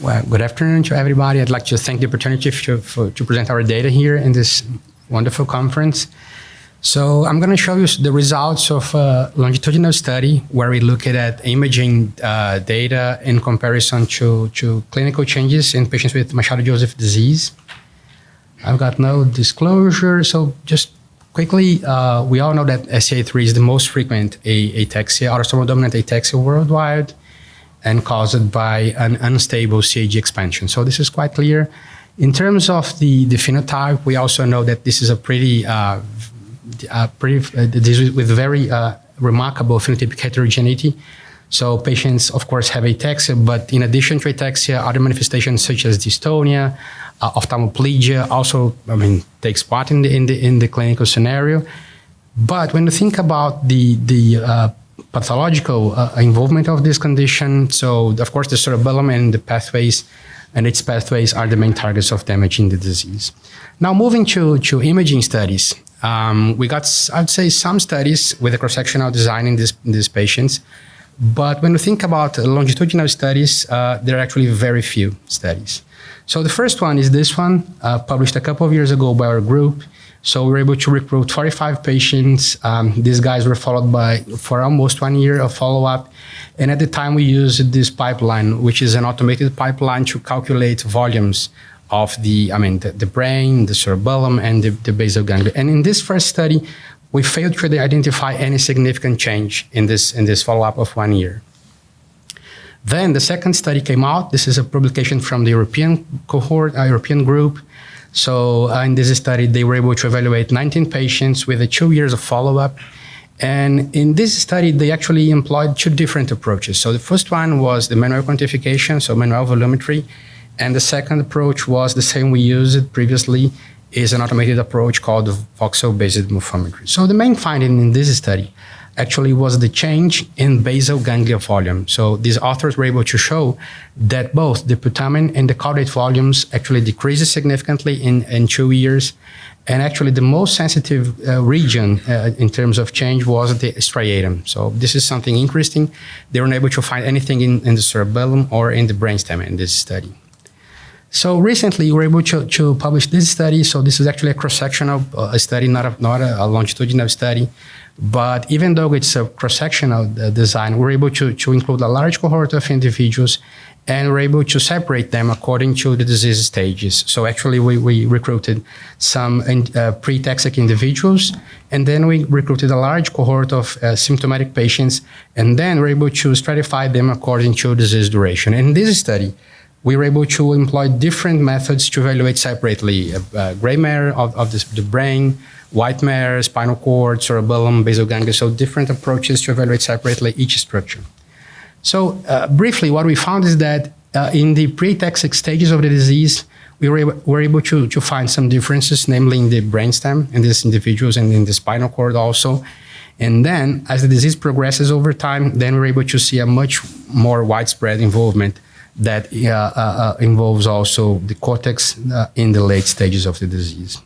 Well, good afternoon to everybody. I'd like to thank the opportunity to present our data here in this wonderful conference. So I'm going to show you the results of a longitudinal study where we looked at imaging data in comparison to clinical changes in patients with Machado-Joseph disease. I've got no disclosure, so just quickly, we all know that SCA3 is the most frequent ataxia, autosomal dominant ataxia worldwide, and caused by an unstable CAG expansion. So this is quite clear. In terms of the phenotype, we also know that this is a pretty disease with very remarkable phenotypic heterogeneity. So patients, of course, have ataxia, but in addition to ataxia, other manifestations such as dystonia, ophthalmoplegia also, takes part in the clinical scenario. But when you think about the pathological involvement of this condition, so of course the cerebellum and the pathways and its pathways are the main targets of damaging the disease. Now moving to imaging studies, we got, I'd say, some studies with a cross-sectional design in these patients, but when we think about longitudinal studies, there are actually very few studies. So the first one is this one, published a couple of years ago by our group. So we were able to recruit 45 patients. These guys were followed for almost 1 year of follow-up. And at the time we used this pipeline, which is an automated pipeline to calculate volumes of the brain, the cerebellum, and the basal ganglia. And in this first study, we failed to identify any significant change in this follow-up of 1 year. Then the second study came out. This is a publication from the European cohort, European group. So in this study, they were able to evaluate 19 patients with 2 years of follow-up. And in this study, they actually employed two different approaches. So the first one was the manual quantification, so manual volumetry. And the second approach was the same we used previously, is an automated approach called voxel-based morphometry. So the main finding in this study actually was the change in basal ganglia volume. So these authors were able to show that both the putamen and the caudate volumes actually decreases significantly in 2 years. And actually the most sensitive region in terms of change was the striatum. So this is something interesting. They weren't able to find anything in the cerebellum or in the brainstem in this study. So recently we were able to publish this study. So this is actually a cross-sectional study, not a longitudinal study. But even though it's a cross-sectional design, we're able to include a large cohort of individuals, and we're able to separate them according to the disease stages. So actually we recruited some pre-ataxic individuals, and then we recruited a large cohort of symptomatic patients, and then we're able to stratify them according to disease duration. In this study, we were able to employ different methods to evaluate separately gray matter of the brain, white matter, spinal cord, cerebellum, basal ganglia, so different approaches to evaluate separately each structure. So briefly, what we found is that in the pre-ataxic stages of the disease, we were able to find some differences, namely in the brainstem in these individuals and in the spinal cord also. And then as the disease progresses over time, then we're able to see a much more widespread involvement that involves also the cortex in the late stages of the disease.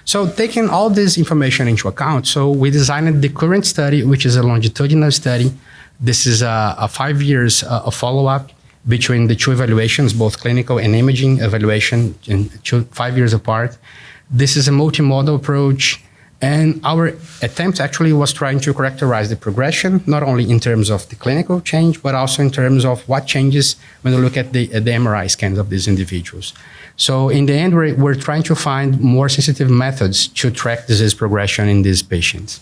So taking all this information into account, so we designed the current study, which is a longitudinal study. This is a 5 years of follow-up between the two evaluations, both clinical and imaging evaluation, 5 years apart. This is a multimodal approach. And our attempt actually was trying to characterize the progression, not only in terms of the clinical change, but also in terms of what changes when we look at the MRI scans of these individuals. So in the end, we're trying to find more sensitive methods to track disease progression in these patients.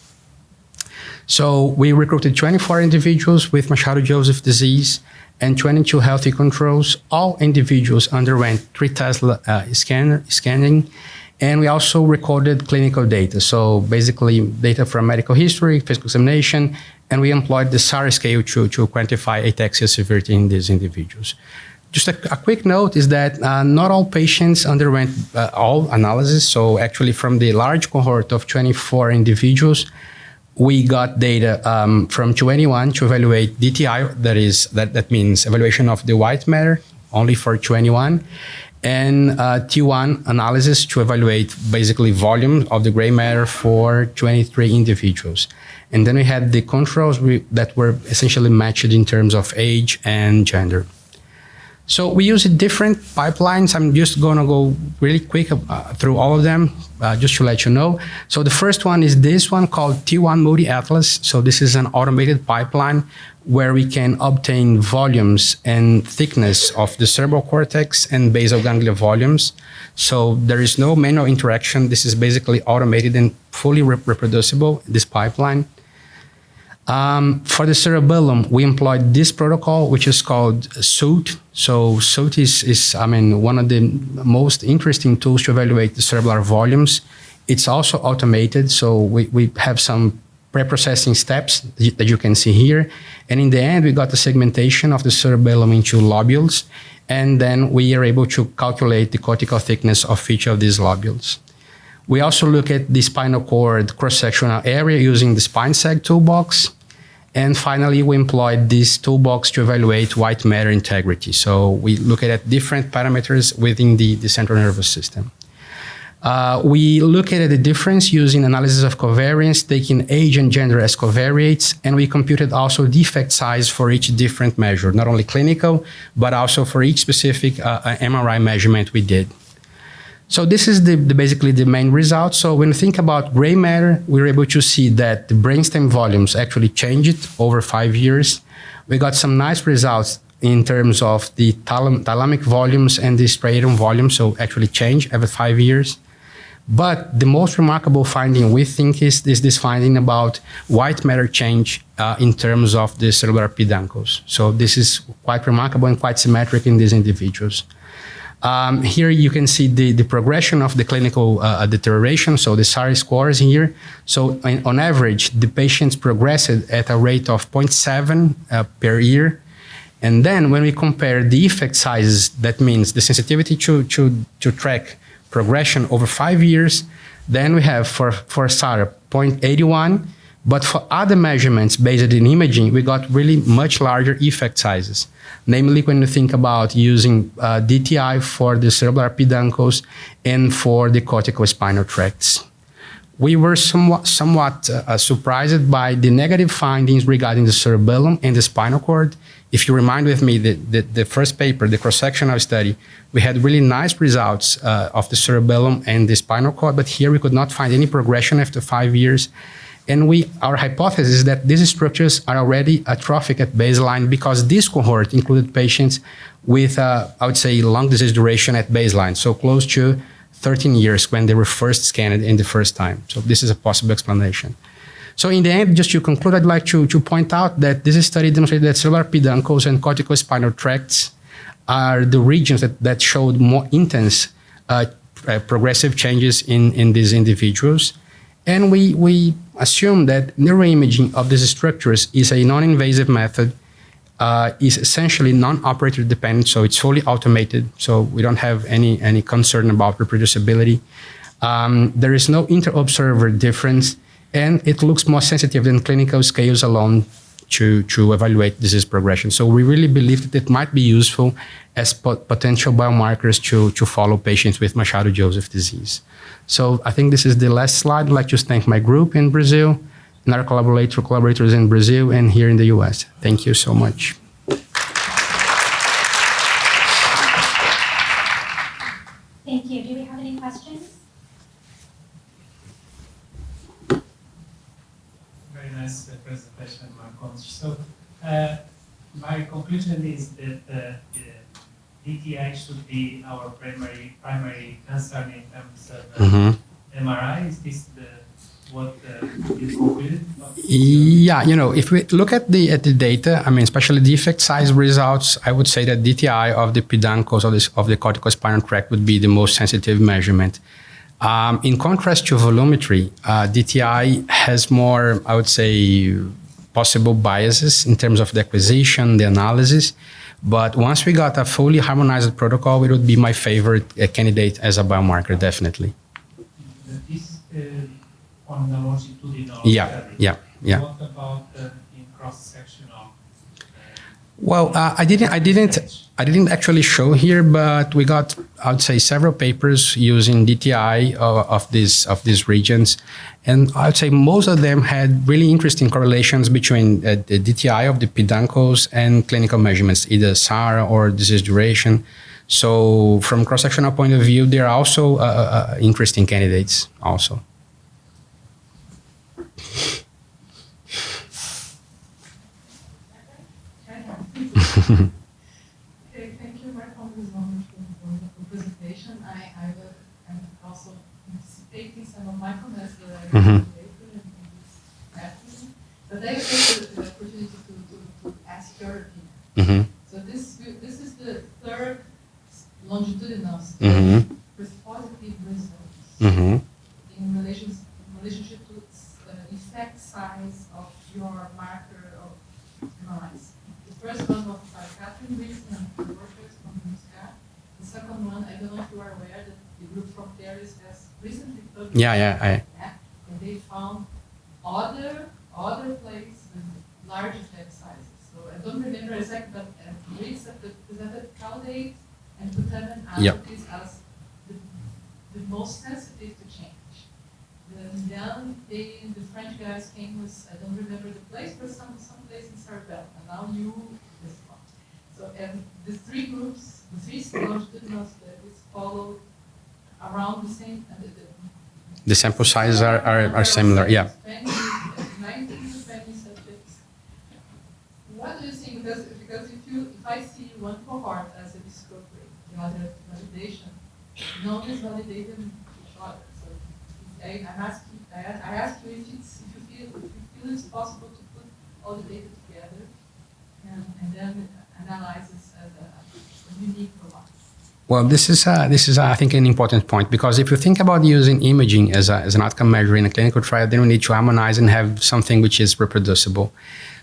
So we recruited 24 individuals with Machado-Joseph disease and 22 healthy controls. All individuals underwent 3 Tesla scanning. And we also recorded clinical data, so basically data from medical history, physical examination, and we employed the SAR scale to quantify ataxia severity in these individuals. Just a quick note is that not all patients underwent all analysis, so actually from the large cohort of 24 individuals, we got data from 21 to evaluate DTI, that means evaluation of the white matter, only for 21. And T1 analysis to evaluate basically volume of the gray matter for 23 individuals. And then we had the controls that were essentially matched in terms of age and gender. So we use different pipelines. I'm just going to go really quick through all of them, just to let you know. So the first one is this one called T1 Multi-Atlas. So this is an automated pipeline where we can obtain volumes and thickness of the cerebral cortex and basal ganglia volumes. So there is no manual interaction. This is basically automated and fully reproducible, this pipeline. For the cerebellum, we employed this protocol, which is called SUIT. So SUIT is one of the most interesting tools to evaluate the cerebellar volumes. It's also automated, so we have some pre-processing steps that you can see here. And in the end, we got the segmentation of the cerebellum into lobules, and then we are able to calculate the cortical thickness of each of these lobules. We also look at the spinal cord cross-sectional area using the SpineSeg toolbox. And finally, we employed this toolbox to evaluate white matter integrity. So we look at different parameters within the central nervous system. We look at the difference using analysis of covariance, taking age and gender as covariates, and we computed also defect size for each different measure, not only clinical, but also for each specific MRI measurement we did. So this is basically the main result. So when we think about gray matter, we're able to see that the brainstem volumes actually changed over 5 years. We got some nice results in terms of the thalamic volumes and the striatum volumes, so actually change every 5 years. But the most remarkable finding, we think, is this finding about white matter change in terms of the cellular peduncles. So this is quite remarkable and quite symmetric in these individuals. Here you can see the progression of the clinical deterioration, so the SARI scores here. So on average, the patients progressed at a rate of 0.7 per year. And then when we compare the effect sizes, that means the sensitivity to track progression over 5 years, then we have for SARA 0.81, but for other measurements based in imaging, we got really much larger effect sizes. Namely, when you think about using DTI for the cerebellar peduncles and for the cortical spinal tracts. We were somewhat surprised by the negative findings regarding the cerebellum and the spinal cord. If you remind with me the first paper, the cross-sectional study, we had really nice results of the cerebellum and the spinal cord, but here we could not find any progression after 5 years. And our hypothesis is that these structures are already atrophic at baseline because this cohort included patients with, I would say, long disease duration at baseline, so close to 13 years when they were first scanned in the first time. So this is a possible explanation. So in the end, just to conclude, I'd like to point out that this study demonstrated that cerebellar peduncles and cortical spinal tracts are the regions that showed more intense progressive changes in these individuals. And we assume that neuroimaging of these structures is a non-invasive method, is essentially non-operator dependent, so it's fully automated, so we don't have any concern about reproducibility. There is no inter-observer difference, and it looks more sensitive than clinical scales alone to evaluate disease progression. So we really believe that it might be useful as potential biomarkers to follow patients with Machado-Joseph disease. So I think this is the last slide. I'd like to thank my group in Brazil and our collaborators in Brazil and here in the US. Thank you so much. Thank you. Do we have any questions? Very nice presentation, Marcondes. So my conclusion is that DTI should be our primary concern in terms of MRI. Is this what you concluded? Yeah, if we look at the data, especially the effect size results, I would say that DTI of the peduncles of the cortical spinal tract would be the most sensitive measurement. In contrast to volumetry, DTI has more, I would say, possible biases in terms of the acquisition, the analysis. But once we got a fully harmonized protocol, it would be my favorite candidate as a biomarker, definitely. This on the longitudinal study. Yeah. What about in cross-sectional? Well, I didn't I didn't actually show here, but we got, I would say, several papers using DTI of these regions. And I would say most of them had really interesting correlations between the DTI of the peduncles and clinical measurements, either SARA or disease duration. So from cross-sectional point of view, they're also interesting candidates also. Okay, thank you, Marcondes, for the presentation. I'm also anticipating some of my comments that I made later in this afternoon. But I take the opportunity to ask your opinion. So this is the third longitudinal study with positive results in relationship to effect size of your marker of noise. The first one was by Catherine Wilson and the workers from SCAS. The second one, I don't know if you are aware that the group from Paris has recently published. And they found other places with large effect sizes. So I don't remember exactly, but we presented caudate and putamen entities as the most sensitive to change. Then the French guys came with, I don't remember the place, but some place in Cerebellum, and now you respond. So, and the three groups, the three longitudinal studies follow around the same, the sample sizes are similar, yeah. 19 to 20 subjects. What do you think? Because if I see one cohort as a discovery, the other validation, none is validated each other. I ask you if you feel it's possible to put all the data together and then analyze this as a unique for us. Well, this is I think an important point, because if you think about using imaging as an outcome measure in a clinical trial, then we need to harmonize and have something which is reproducible.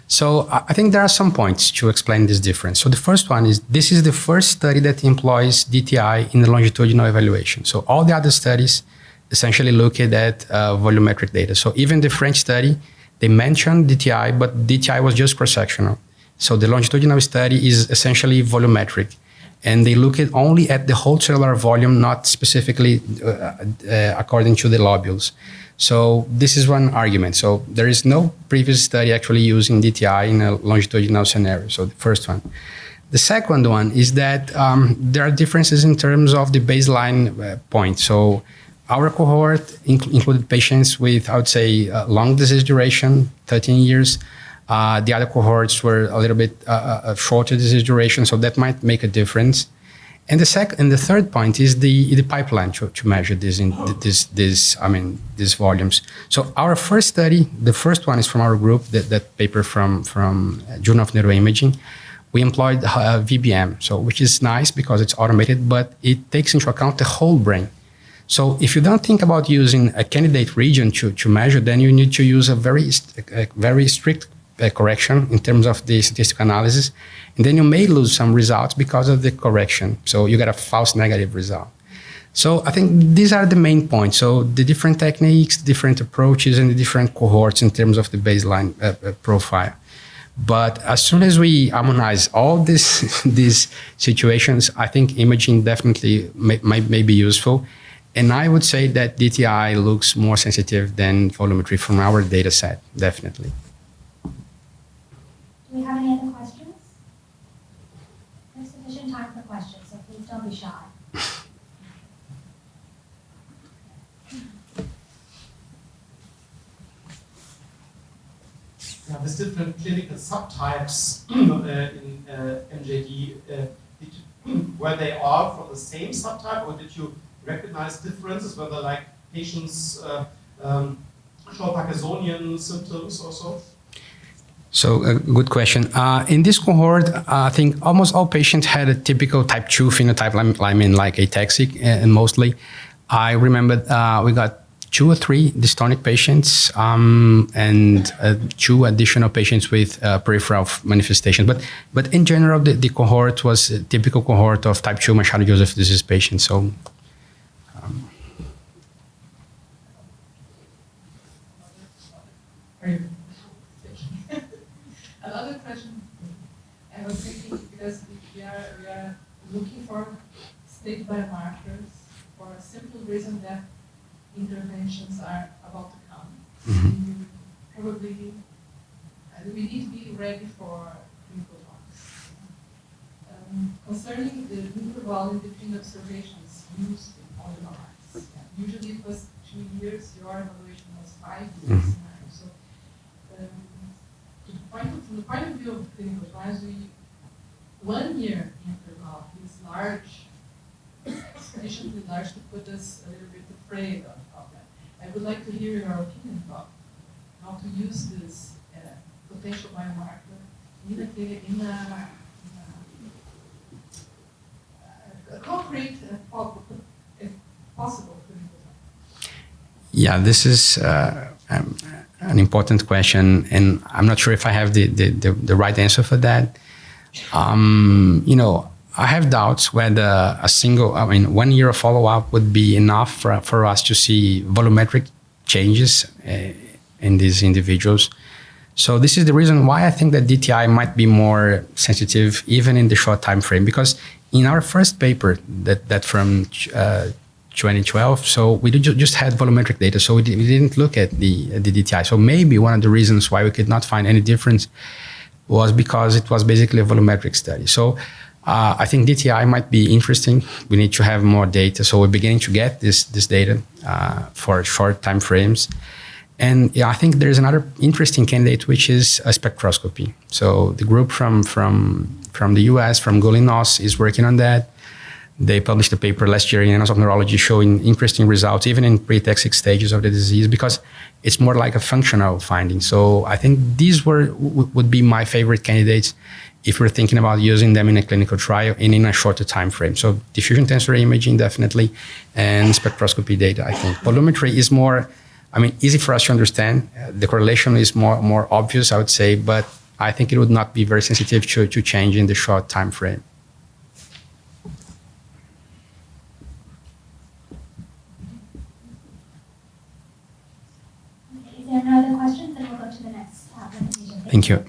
So I think there are some points to explain this difference. So the first one is, this is the first study that employs DTI in the longitudinal evaluation. So all the other studies essentially looked at volumetric data. So even the French study, they mentioned DTI, but DTI was just cross-sectional. So the longitudinal study is essentially volumetric. And they look at only at the whole cellular volume, not specifically according to the lobules. So this is one argument. So there is no previous study actually using DTI in a longitudinal scenario. So the first one. The second one is that there are differences in terms of the baseline point. So our cohort included patients with, I would say, long disease duration, 13 years. The other cohorts were a little bit shorter disease duration, so that might make a difference. And the third point is the pipeline to measure these volumes. So our first study, the first one is from our group, that paper from Journal of Neuroimaging. We employed VBM, so which is nice because it's automated, but it takes into account the whole brain. So if you don't think about using a candidate region to measure, then you need to use a very strict correction in terms of the statistical analysis. And then you may lose some results because of the correction. So you get a false negative result. So I think these are the main points. So the different techniques, different approaches, and the different cohorts in terms of the baseline profile. But as soon as we harmonize all these situations, I think imaging definitely may be useful. And I would say that DTI looks more sensitive than volumetry from our data set, definitely. Do we have any other questions? There's sufficient time for questions, so please don't be shy. With different clinical subtypes in MJD, were they all from the same subtype, or did you recognize differences, whether like patients show Parkinsonian symptoms or so? So a good question. In this cohort, I think almost all patients had a typical type 2 phenotype, I mean like ataxic, and mostly. I remember we got 2 or 3 dystonic patients and 2 additional patients with peripheral manifestations. But in general, the cohort was a typical cohort of type 2 Machado-Joseph disease patients. So. Another question I was thinking, because we are looking for state biomarkers for a simple reason that interventions are about to come. Probably, we need to be ready for clinical trials. Concerning the interval in between observations used on the mice, usually it was 2 years, your evaluation was 5 years. So, from the point of view of clinical trials, 1 year interval is large, sufficiently large to put us a little bit afraid of that. I would like to hear your opinion about how to use this potential biomarker in a concrete possible clinical trial. Yeah, this is an important question, and I'm not sure if I have the right answer for that. I have doubts whether 1 year of follow-up would be enough for us to see volumetric changes in these individuals. So this is the reason why I think that DTI might be more sensitive even in the short time frame, because in our first paper that from 2012, so we just had volumetric data, so we didn't look at the DTI. So maybe one of the reasons why we could not find any difference was because it was basically a volumetric study. So I think DTI might be interesting. We need to have more data. So we're beginning to get this data for short time frames. And I think there's another interesting candidate, which is a spectroscopy. So the group from the US, from Golinos, is working on that. They published a paper last year in Annals of Neurology showing interesting results, even in pre-ataxic stages of the disease, because it's more like a functional finding. So I think these would be my favorite candidates if we're thinking about using them in a clinical trial and in a shorter time frame. So diffusion tensor imaging, definitely, and spectroscopy data, I think. Volumetry is more, easy for us to understand. The correlation is more obvious, I would say, but I think it would not be very sensitive to change in the short time frame. Is there no other questions? Then we'll go to the next presentation. Thank you.